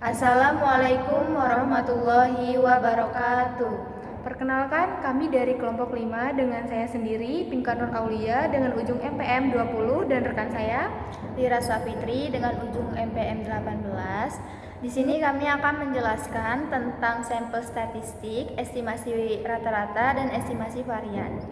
Assalamualaikum warahmatullahi wabarakatuh. Perkenalkan, kami dari kelompok 5 dengan saya sendiri, Pinka Nur Aulia dengan ujung MPM 20 dan rekan saya Lira Safitri dengan ujung MPM 18. Di sini kami akan menjelaskan tentang sampel statistik, estimasi rata-rata dan estimasi varian.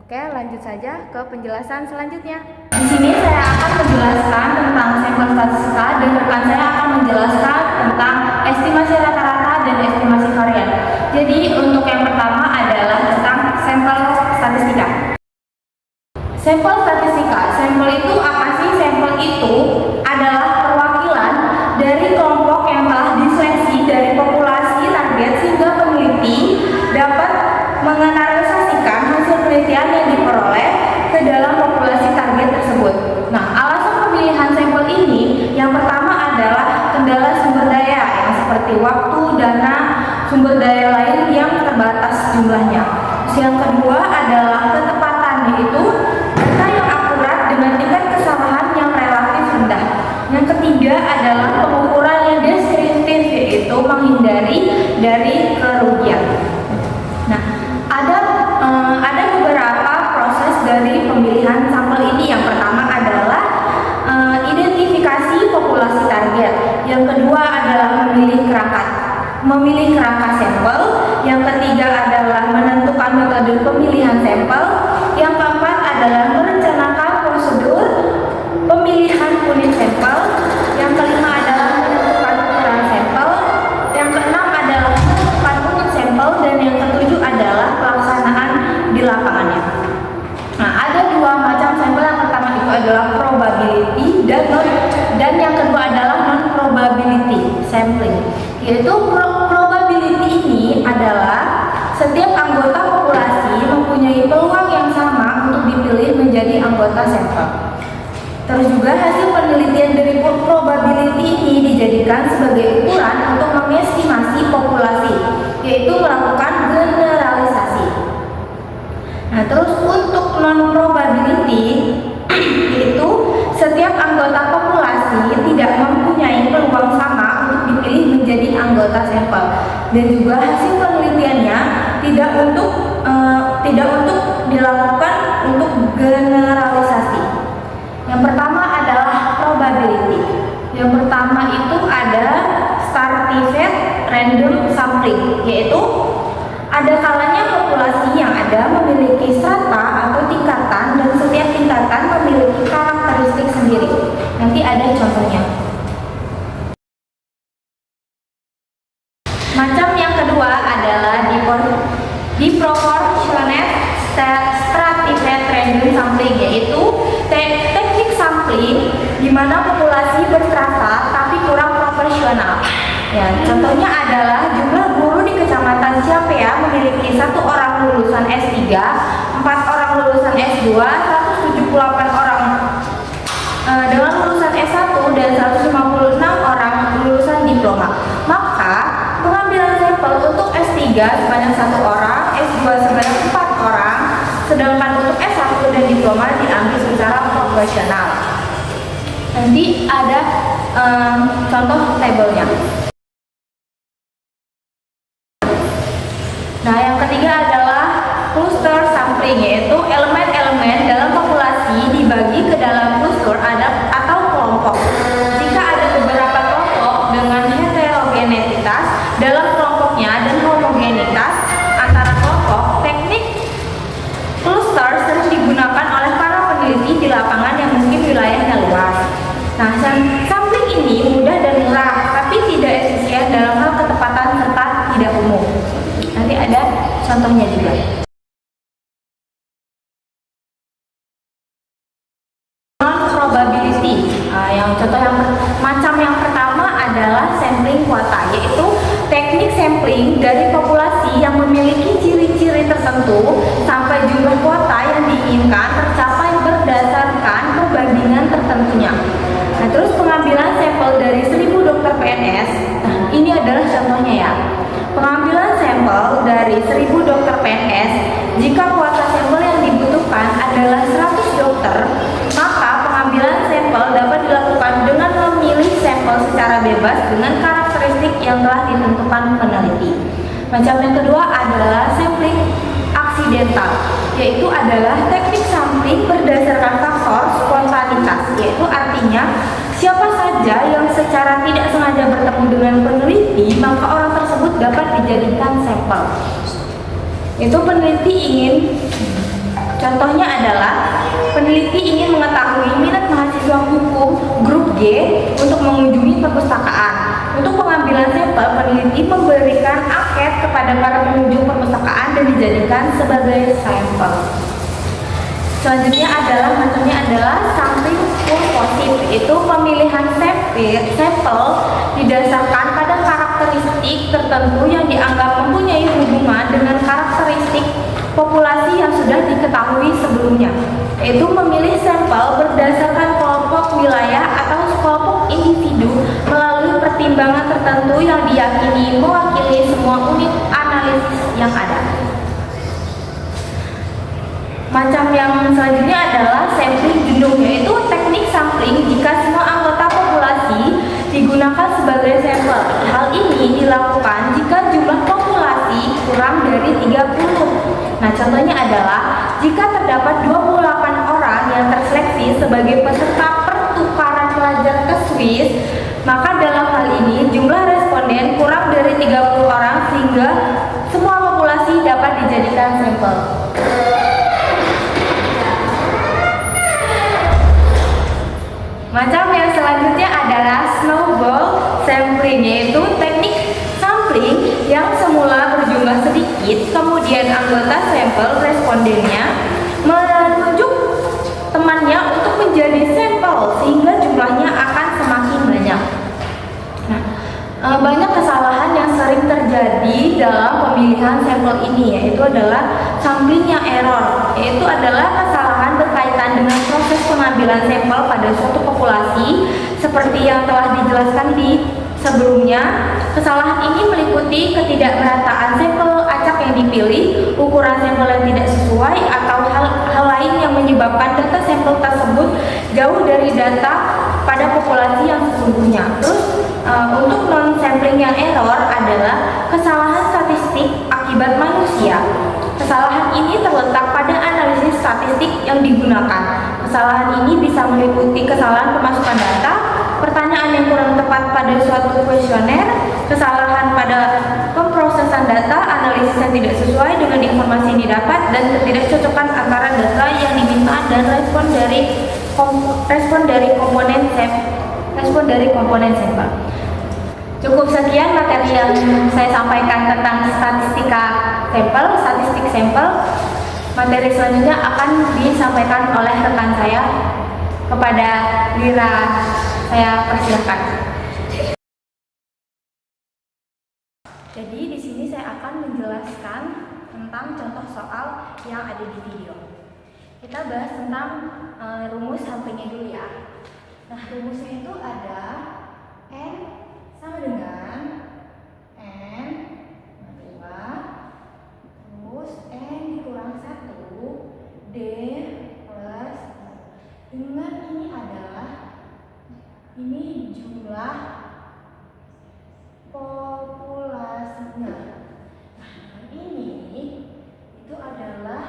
Oke, lanjut saja ke penjelasan selanjutnya. Di sini saya akan menjelaskan tentang sampel statistika dan rekan saya akan menjelaskan tentang estimasi rata-rata dan estimasi varian. Jadi untuk yang pertama adalah tentang sampel statistika. Sampel statistika, sampel itu apa sih? Sampel itu adalah perwakilan dari kelompok yang telah diseleksi dari populasi target sehingga peneliti dapat menganalisasikan hasil penelitian yang diperoleh ke dalam populasi target tersebut. Nah, alasan pemilihan sampel ini yang pertama adalah kendala sumber daya yang seperti waktu, dana, sumber daya lain yang terbatas jumlahnya. Yang kedua adalah ketepatan, yaitu data yang akurat dengan tingkat kesalahan yang relatif rendah. Yang ketiga adalah pengukuran yang deskriptif, yaitu menghindari dari kerugian. Nah, ada beberapa proses dari pemilihan sampel ini. Yang pertama adalah identifikasi populasi target. Yang kedua adalah memilih kerangka sampel. Yang ketiga adalah menentukan metode pemilihan sampel. Yang keempat adalah merencanakan prosedur pemilihan unit sampel. Yang kelima adalah menentukan ukuran sampel. Yang keenam adalah menentukan unit sampel, dan yang ketujuh adalah pelaksanaan di lapangannya. Nah, ada dua macam sampel. Yang pertama itu adalah probability dan yang kedua adalah non probability sampling. Yaitu probability ini adalah setiap anggota populasi mempunyai peluang yang sama untuk dipilih menjadi anggota sampel. Terus juga hasil penelitian dari probability ini dijadikan sebagai ukuran untuk mengestimasi populasi, yaitu melakukan generalisasi. Nah, terus untuk non probability itu setiap anggota populasi tidak mempunyai peluang sama untuk dipilih menjadi anggota sampel, dan juga hasil penelitiannya tidak untuk dilakukan untuk generalisasi. Yang pertama adalah probability. Yang pertama itu ada stratified random sampling, yaitu ada kalanya populasi yang ada memiliki strata atau tingkatan, dan setiap tingkatan memiliki karakteristik sendiri. Nanti ada contohnya. Macam yang kedua adalah disproportionate stratified random sampling, yaitu teknik sampling di mana populasi berstrata tapi kurang proporsional. Ya, contohnya adalah jumlah guru di Kecamatan Ciampea memiliki 1 orang lulusan S3, 4 orang lulusan S2, 178 orang dengan lulusan S1 dan 156 orang lulusan diploma. Maka pengambilan sampel untuk S3 sebanyak 1 orang, S2 sebanyak 4 orang, sedangkan untuk S1 dan diploma diambil secara proporsional. Nanti ada contoh tabelnya. Nah, yang ketiga adalah cluster sampling, yaitu elemen-elemen dalam populasi dibagi ke dalam cluster atau kelompok. Jika ada beberapa kelompok dengan heterogeneitas dalam kelompoknya dan homogenitas antara kelompok, teknik cluster sering digunakan oleh para peneliti di lapangan yang mungkin wilayahnya luas. Nah, sampling ini mudah dan murah, tapi tidak efisien dalam hal ketepatan serta tidak umum. Nanti ada contohnya juga. Non-probability. Macam yang pertama adalah sampling kuota, yaitu teknik sampling dari populasi yang memiliki ciri-ciri tertentu sampai jumlah kuota yang diinginkan tercapai berdasarkan perbandingan tertentunya. Nah, terus pengambilan sampel dari 1000 dokter PNS. Nah, ini adalah contohnya ya. Pengambilan sampel dari 1000 dokter PNS, jika kuota sampel yang dibutuhkan adalah 100 dokter, maka pengambilan sampel dapat dilakukan dengan memilih sampel secara bebas dengan karakteristik yang telah ditentukan peneliti. Macam yang kedua adalah sampling aksidental, yaitu adalah teknik sampling berdasarkan faktor spontanitas, yaitu artinya siapa saja yang secara tidak sengaja bertemu dengan peneliti, maka orang tersebut dapat dijadikan sampel. Itu peneliti ingin, contohnya adalah peneliti ingin mengetahui minat mahasiswa hukum grup G untuk mengunjungi perpustakaan. Untuk pengambilan sampel, peneliti memberikan angket kepada para pengunjung perpustakaan dan dijadikan sebagai sampel. Selanjutnya adalah sampling purposif, yaitu pemilihan sampel didasarkan pada karakteristik tertentu yang dianggap mempunyai hubungan dengan karakteristik populasi yang sudah diketahui sebelumnya, yaitu memilih sampel berdasarkan kelompok wilayah atau kelompok individu melalui pertimbangan tertentu yang diyakini mewakili semua unit analisis yang ada. Macam yang selanjutnya adalah sampling jenuh, yaitu teknik sampling jika semua anggota populasi digunakan sebagai sampel. Hal ini dilakukan jika jumlah populasi kurang dari 30. Nah, contohnya adalah jika terdapat 28 orang yang terseleksi sebagai peserta pertukaran pelajar ke Swiss, maka dalam hal ini jumlah responden kurang dari 30 orang sehingga semua populasi dapat dijadikan sampel. Macam yang selanjutnya adalah snowball sampling, yaitu teknik sampling yang semula berjumlah sedikit, kemudian anggota sampel respondennya menunjuk temannya untuk menjadi sampel sehingga jumlahnya akan semakin banyak. Nah, banyak kesalahan yang sering terjadi dalam pemilihan sampel ini, yaitu adalah samplingnya error, yaitu adalah kesalahan berkaitan dengan proses pengambilan sampel pada suatu populasi seperti yang telah dijelaskan di sebelumnya. Kesalahan ini meliputi ketidakmerataan sampel acak yang dipilih, ukuran sampel yang tidak sesuai, atau hal lain yang menyebabkan data sampel tersebut jauh dari data pada populasi yang sesungguhnya. Terus untuk non-sampling yang error adalah kesalahan statistik akibat manusia. Kesalahan ini terletak pada analisis statistik yang digunakan. Kesalahan ini bisa meliputi kesalahan pemasukan data, pertanyaan yang kurang tepat pada suatu kuesioner, kesalahan pada pemrosesan data, analisis yang tidak sesuai dengan informasi yang didapat, dan ketidakcocokan antara data yang diminta dan respon dari komponen sampel. Cukup sekian materi yang saya sampaikan tentang statistik sampel. Materi selanjutnya akan disampaikan oleh rekan saya. Kepada Lira, saya persilakan. Jadi di sini saya akan menjelaskan tentang contoh soal yang ada di video. Kita bahas tentang rumus sampelnya dulu ya. Nah, rumusnya itu ada N sama dengan N 2 terus N dikurang 1 D plus dengan ini adalah jumlah populasinya. Nah, ini itu adalah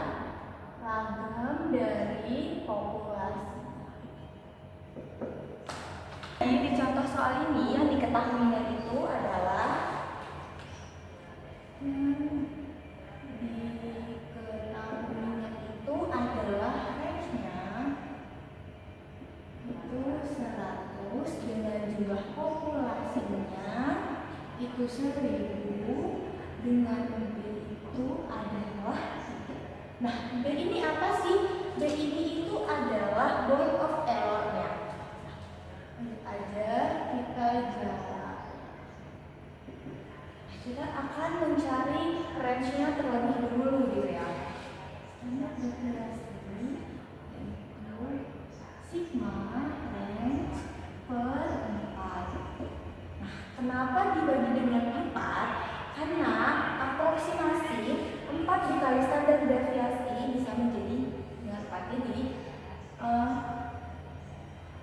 ragam dari populasi. Jadi di contoh soal ini yang diketahuinya itu adalah range-nya itu 100 dengan jumlah populasinya itu 1000 dengan B itu adalah. Nah, B ini apa sih? B ini itu adalah bound of error-nya. Kita jarak. Kita akan mencari range-nya terlebih dahulu gitu ya. Sigma range per 4. Nah, kenapa dibagi dengan 4? Karena aproksimasi 4 dikali standar deviasi bisa menjadi dengan 4. Jadi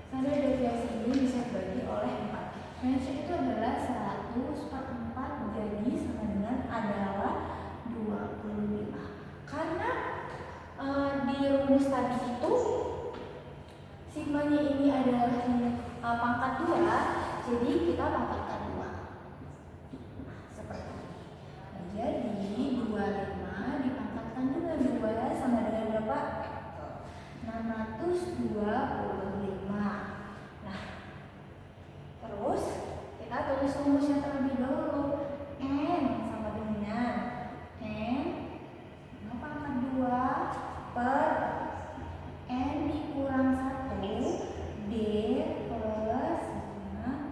standar deviasi ini bisa dibagi oleh 4. Range itu adalah 100/4, jadi sama dengan adalah 25. Karena di rumus tadi itu sigmanya ini adalah pangkat 2, jadi kita pangkatkan 2. Seperti ini. Nah, jadi 25 dipangkatkan juga 2 sama dengan berapa? 625. Nah, terus kita tulis rumusnya terlebih dahulu. N sama dengan N pangkat 2 per N dikurang 1 D plus 5.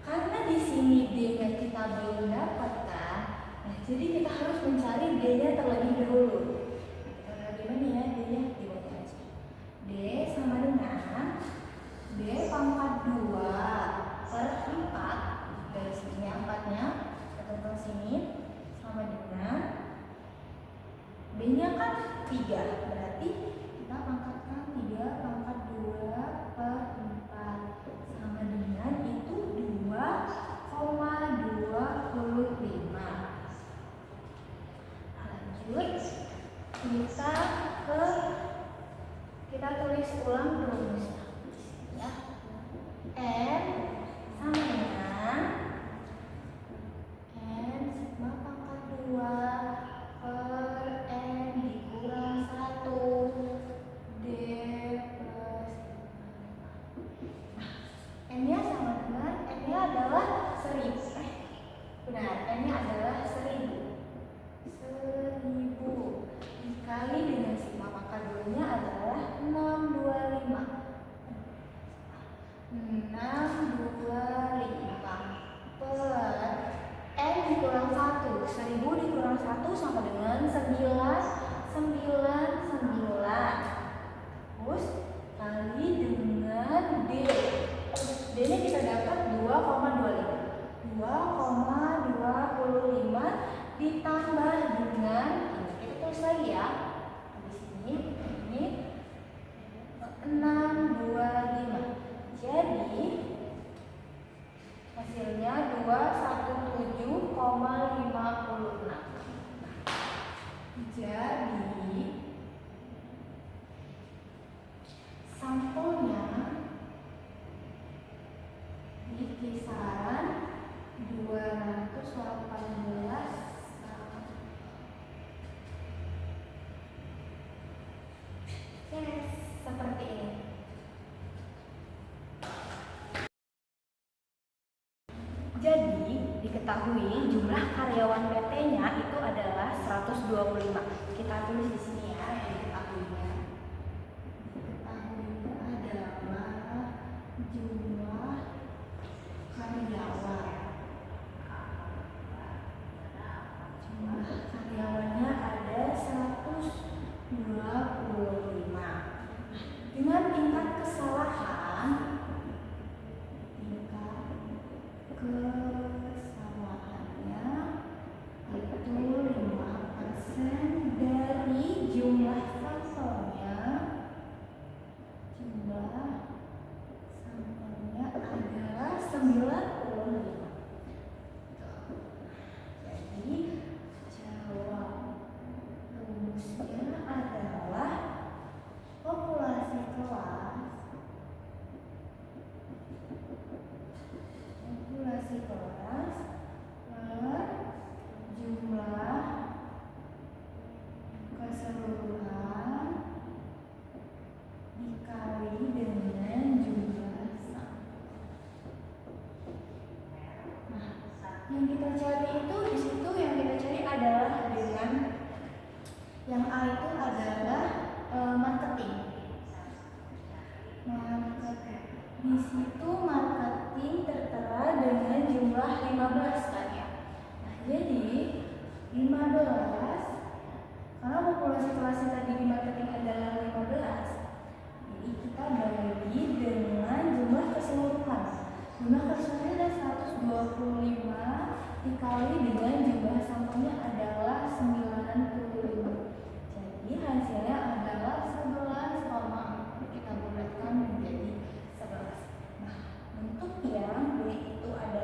Karena di sini D-nya kita belum dapatkan, nah jadi kita harus mencari D-nya terlebih dahulu. Kita lihat di mana ya D-nya? Di bawah aja. D sama dengan D pangkat 2 per 4. Dari sini 4-nya kita ke sini sama dengan B-nya kan 3, berarti kita pangkatkan 3 pangkat 2 per 4 sama dengan itu 2,25. Lanjut kita tulis ulang rumusnya ya. N sama dengan N sigma pangkat 2 per N dikurang 1 D plus 5. N-nya sama dengan N-nya adalah 1000. Benar, N-nya adalah 1000. 1000 dikali dengan sigma pangkat 2-nya adalah 625. 625 per N dikurang 1. 1000 dikurang 1 sama dengan 999. Terus kali dengan D. D-nya kita dapat 2,25. 2,25 ditambah dengan ini. Kita tulis lagi ya. Di sini ini 625. Jadi hasilnya 217,56. Jadi sampelnya di kisaran 218. Yes, seperti ini. Jadi diketahui jumlah karyawan PT-nya itu adalah 125. Kita tulis di sini ya, diketahuinya. Diketahuinya adalah jumlah karyawan. Jumlah karyawannya ada 125. Dengan tingkat kesalahan kesalahannya itu 5% dari jumlah sampelnya. Jumlah sampelnya adalah 95. Jadi jawab rumusnya adalah populasi kelas per jumlah keseluruhan dikali dengan jumlah sampel. Nah, yang kita cari itu di situ yang kita cari adalah dengan yang A itu adalah marketing. Di situ marketing tertera dengan jumlah 15 kan ya. Nah, jadi 15 karena populasi kelasnya tadi di marketing adalah 15. Jadi kita bagi dengan jumlah keseluruhan. Jumlah keseluruhan adalah 125 dikali dengan jumlah sampelnya adalah 95. Jadi hasilnya adalah 11, kita bulatkan menjadi 11. Nah, bentuk yang B itu adalah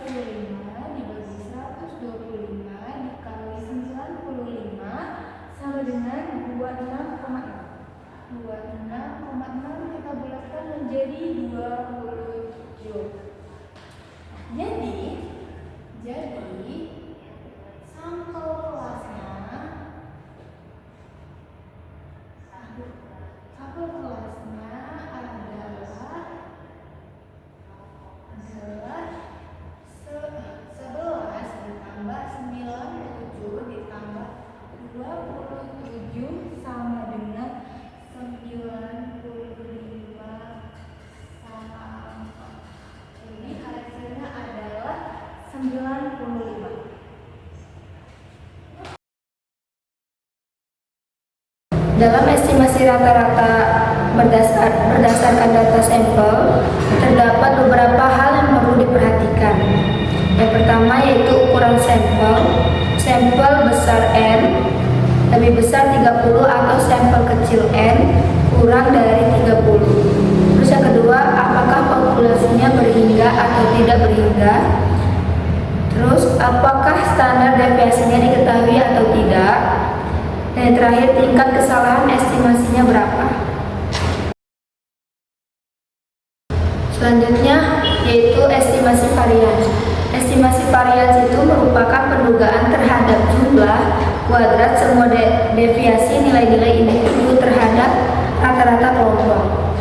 dibagi 125 dikali 95 sama dengan 26,6. 26,6 kita bulatkan menjadi 27. Jadi sampel kelasnya adalah 11 ditambah 97 ditambah 27 sama dengan 95 sama 4. Jadi hasilnya adalah 95. Dalam estimasi rata-rata berdasarkan data sampel, terdapat beberapa hal yang perlu diperhatikan. Yang pertama yaitu ukuran sampel. Sampel besar N lebih besar 30 atau sampel kecil N kurang dari 30. Terus yang kedua, apakah populasinya berhingga atau tidak berhingga? Terus, apakah standar deviasinya diketahui atau tidak? Dan yang terakhir, tingkat kesalahan estimasinya berapa? Selanjutnya yaitu estimasi varians. Estimasi varians itu merupakan pendugaan terhadap jumlah kuadrat semua deviasi nilai-nilai individu terhadap rata-rata kelompok.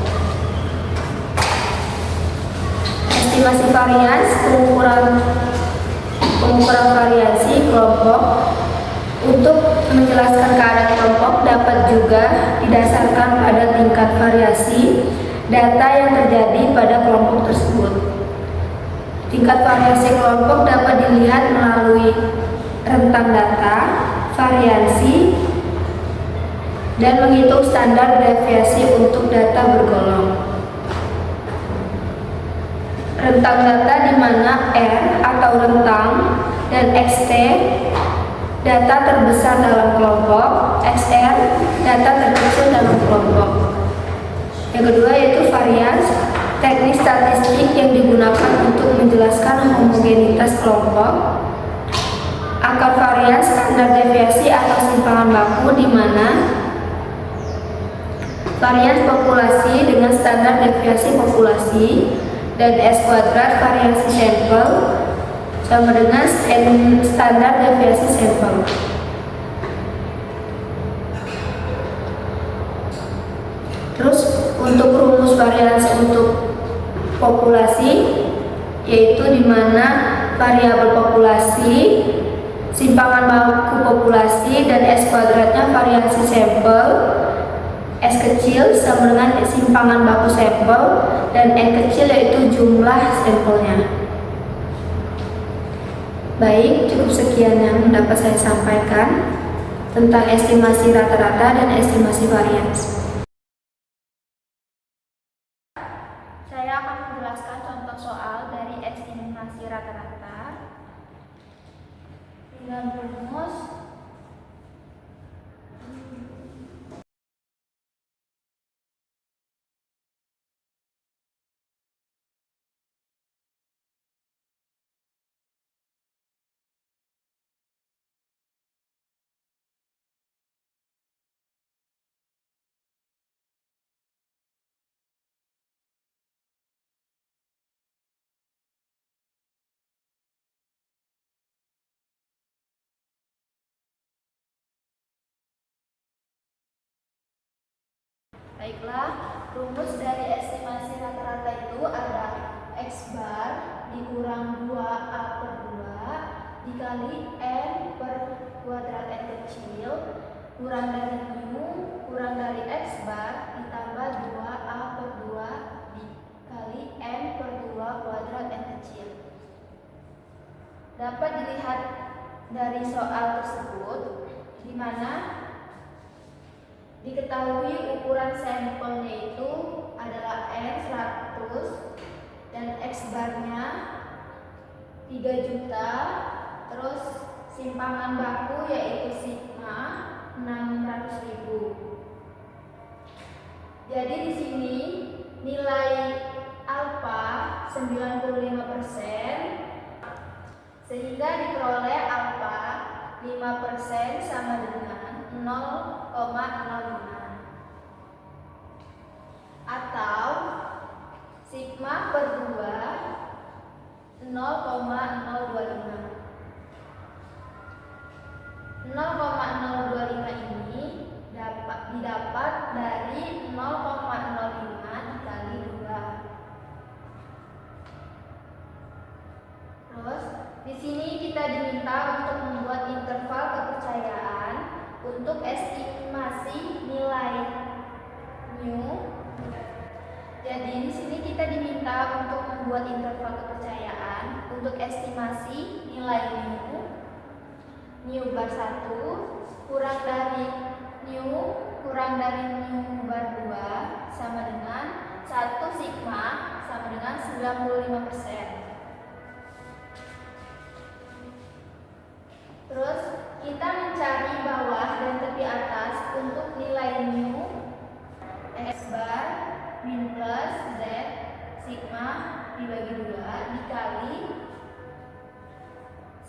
Estimasi varians, pengukuran variasi kelompok untuk menjelaskan keadaan kelompok dapat juga didasarkan pada tingkat variasi data yang terjadi pada kelompok tersebut. Tingkat variasi kelompok dapat dilihat melalui rentang data, variasi, dan menghitung standar deviasi untuk data bergolong. Rentang data di mana R atau rentang dan XT data terbesar dalam kelompok, XR data terkecil dalam kelompok. Yang kedua yaitu varians, teknik statistik yang digunakan untuk menjelaskan homogenitas kelompok. Akar varians, standar deviasi atau simpangan baku di mana varians populasi dengan standar deviasi populasi dan S kuadrat variasi sampel sama dengan standar deviasi sampel. Terus untuk rumus varians untuk populasi yaitu di mana variabel populasi, simpangan baku populasi dan S kuadratnya variasi sampel, S kecil sama dengan simpangan baku sampel dan N kecil yaitu jumlah sampelnya. Baik, cukup sekian yang dapat saya sampaikan tentang estimasi rata-rata dan estimasi varians. Saya akan menjelaskan contoh soal dari estimasi rata-rata dengan rumus Baiklah, rumus dari estimasi rata-rata itu ada X bar dikurang 2A per 2 dikali N per kuadrat N kecil kurang dari mu kurang dari X bar ditambah 2A per 2 dikali N per 2 kuadrat N kecil. Dapat dilihat dari soal tersebut di mana diketahui ukuran sampelnya itu adalah N 100 dan X barnya 3 juta, terus simpangan baku yaitu sigma 600.000. Jadi di sini nilai alfa 95%, sehingga diperoleh alfa 5% sama dengan 0,05 atau sigma per 2 0,025. 0,025 ini didapat dari 0,05 dikali 2. Terus di sini kita diminta untuk membuat interval kepercayaan untuk estimasi nilai mu. Jadi di sini kita diminta untuk membuat interval kepercayaan untuk estimasi nilai mu bar 1 kurang dari mu bar 2 sama dengan 1 sigma sama dengan 95%. Terus kita mencari bawah dan tepi atas untuk nilai mu x bar min plus z sigma dibagi 2 dikali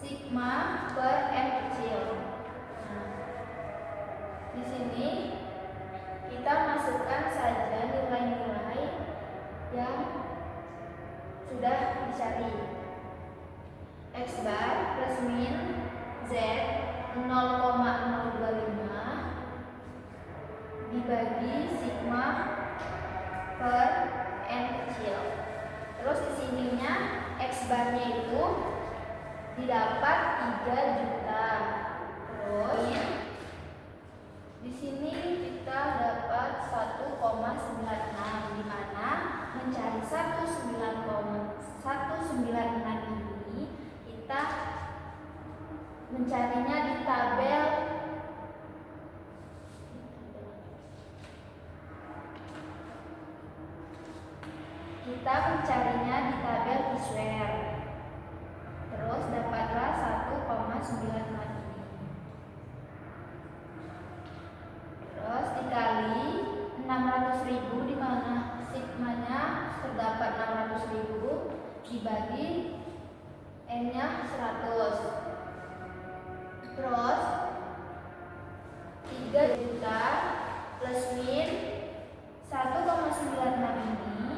sigma per m kecil. Nah, di sini kita masukkan saja nilai-nilai yang sudah dicari. X bar plus min z 0,025 dibagi sigma per n kecil. Terus di sininya x barnya itu didapat 3 juta. Terus di sini kita dapat 1,96 di mana mencari 196 ini kita mencarinya di tabel Fisher. Terus dapatlah 1,96 ini. Terus dikali 600.000 di mana sigmanya terdapat 600.000 dibagi n-nya 100. Terus 3 juta plus min 1,96 ini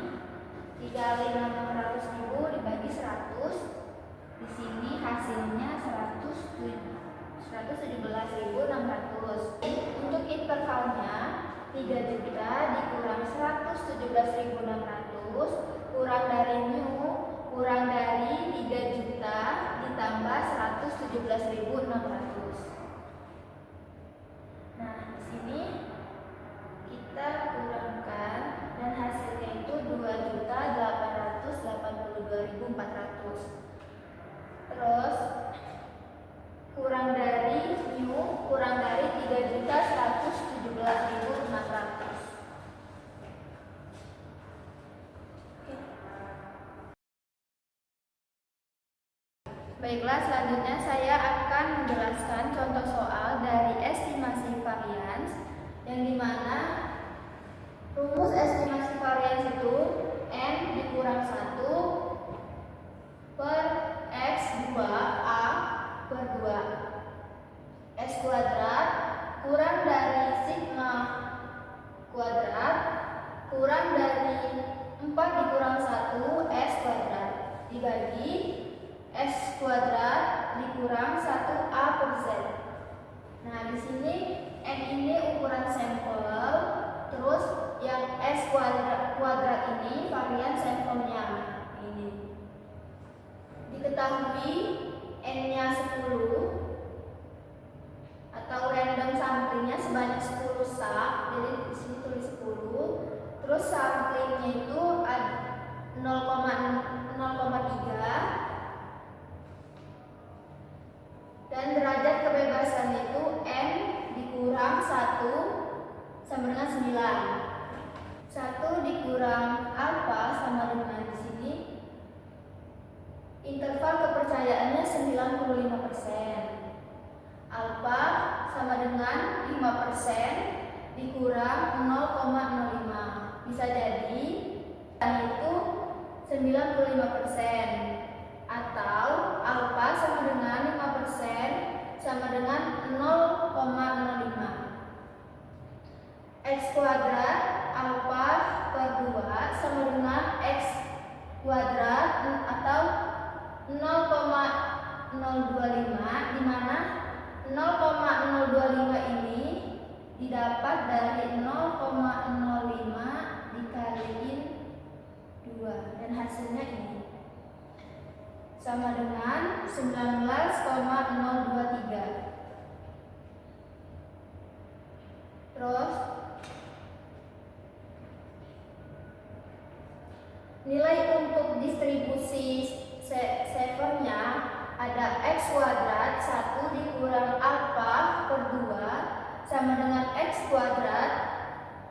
dikali 600.000 dibagi 100. Di sini hasilnya 117.600. Untuk intervalnya 3 juta dikurang 117.600 kurang dari mu kurang dari 3 juta ditambah 117.600. Nah, di sini kita kurangkan dan hasilnya itu 2.882.400. Terus kurang dari mu kurang dari 3.117.600. Baiklah, selanjutnya saya akan menjelaskan contoh soal dari estimasi varians yang dimana rumus estimasi varians itu n dikurang 1 per x 2a per 2 x kuadrat kurang dari sigma kuadrat kurang dari 4 dikurang 1 s kuadrat dibagi x kuadrat dikurang 1a per z. Nah, di sini n ini ukuran sampel, terus yang s kuadrat ini varian sampelnya. Ini diketahui n-nya 10 atau random samplingnya sebanyak 10 sak. Jadi di sini tulis 10. Terus samplingnya itu 0,3 dan derajat kebebasan itu n dikurang 1 sama dengan 9. 1 dikurang alfa sama dengan di sini interval kepercayaannya 95%. Alfa sama dengan 5% dikurang 0,05. Bisa jadi itu 95% atau alfa sama dengan di mana 0,025 ini didapat dari 0,05 dikaliin 2 dan hasilnya ini sama dengan 19,023. Terus nilai untuk distribusi savernya ada x kuadrat 1 dikurang alfa per 2 sama dengan x kuadrat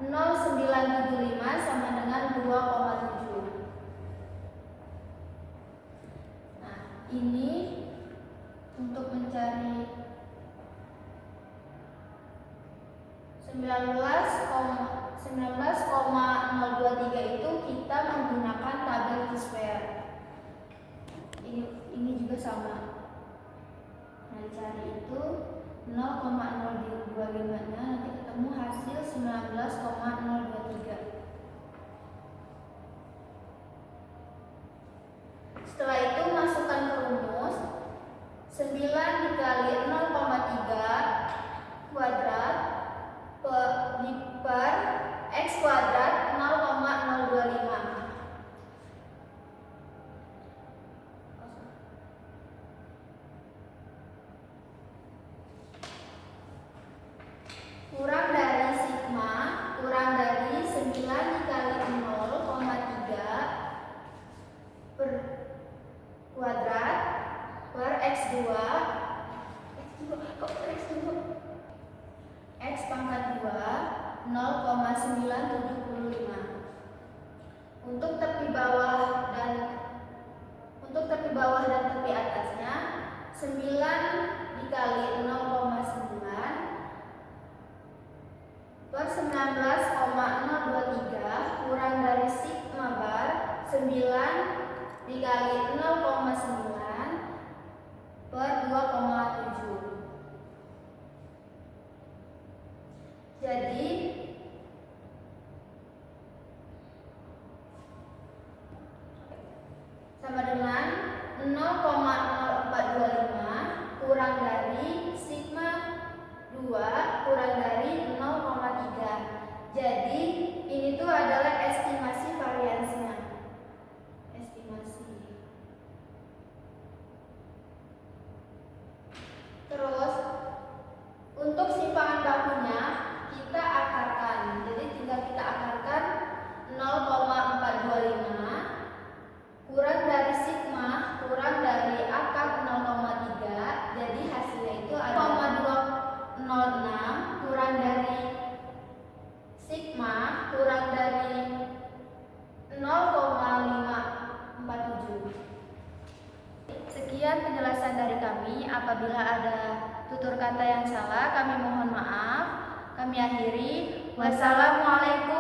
0,975 sama dengan 2,7. Nah, ini untuk mencari 19,023 itu kita menggunakan tabel T-square. Ini juga sama. Nah, dicari itu 0,025 nya nanti ketemu hasil 19,023. Setelah itu masukkan ke rumus 9 dikali 0,3 kuadrat per x kuadrat 0,025. Kurang dari sigma, kurang dari 9 dikali 0,3 per kuadrat per x2 x pangkat 2 0,975. Untuk tepi bawah dan tepi atasnya 9 dikali 0,9 per 19,023 kurang dari sigma bar 9 dikali 0,9 per 2,7. Jadi sama dengan 0,0425 kurang dari sigma 2 kurang dari 0,3. Jadi ini tuh adalah estimasi variansinya. Estimasi. Terus untuk simpangan bakunya kita akarkan. Jadi tinggal kita akarkan 0,425 kurang dari sigma kurang dari akar 0,3. Jadi hasilnya itu ada 0,206 kurang dari sigma kurang dari 0,547. Sekian penjelasan dari kami. Apabila ada tutur kata yang salah, kami mohon maaf. Kami akhiri. Wassalamualaikum